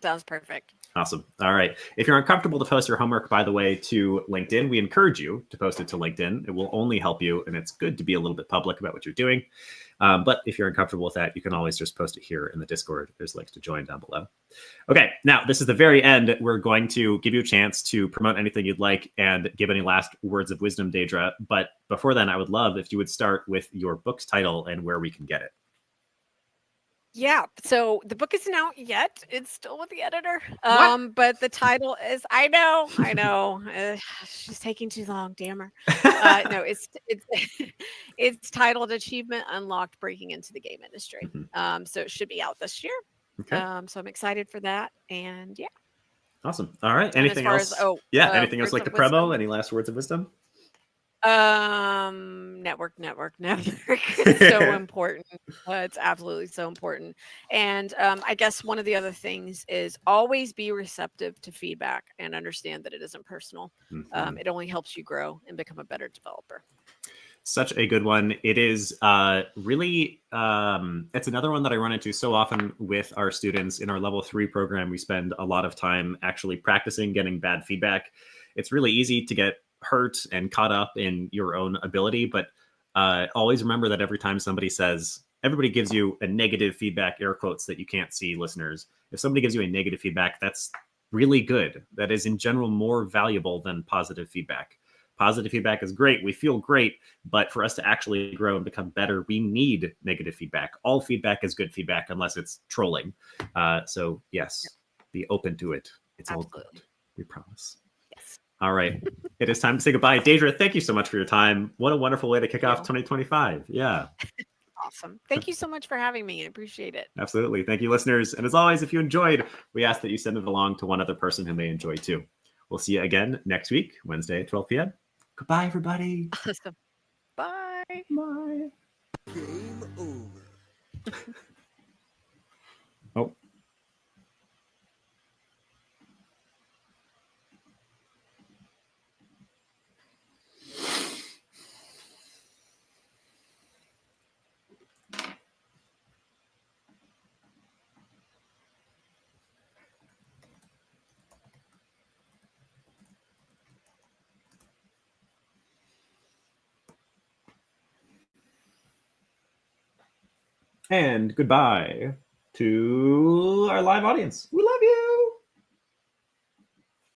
Sounds perfect. Awesome. All right. If you're uncomfortable to post your homework, by the way, to LinkedIn, we encourage you to post it to LinkedIn. It will only help you, and it's good to be a little bit public about what you're doing. But if you're uncomfortable with that, you can always just post it here in the Discord. There's links to join down below. Okay, now this is the very end. We're going to give you a chance to promote anything you'd like and give any last words of wisdom, Daedra. But before then, I would love if you would start with your book's title and where we can get it. Yeah, so the book isn't out yet. It's still with the editor. But the title is, I know, she's taking too long, damn her. No, it's it's titled Achievement Unlocked: Breaking into the Game Industry. So it should be out this year. Okay. So I'm excited for that. And yeah. Awesome. All right. Anything else? Anything else like the promo? Any last words of wisdom? Network. It's so important. It's absolutely so important. And I guess one of the other things is always be receptive to feedback and understand that it isn't personal. It only helps you grow and become a better developer. Such a good one. It is really, it's another one that I run into so often with our students in our level 3 program. We spend a lot of time actually practicing getting bad feedback. It's really easy to get hurt and caught up in your own ability, but always remember that every time everybody gives you a negative feedback, air quotes that you can't see, listeners. If somebody gives you a negative feedback, that's really good. That is in general more valuable than positive feedback. Positive feedback is great. We feel great, but for us to actually grow and become better, we need negative feedback. All feedback is good feedback unless it's trolling. So yes, be open to it. It's all good. We promise. Yes. All right. It is time to say goodbye. Daedra, thank you so much for your time. What a wonderful way to kick off 2025. Yeah. Awesome. Thank you so much for having me. I appreciate it. Absolutely. Thank you, listeners. And as always, if you enjoyed, we ask that you send it along to one other person who may enjoy too. We'll see you again next week, Wednesday at 12 p.m. Goodbye, everybody. Awesome. Bye. Bye. Game over. Oh. And goodbye to our live audience. We love you.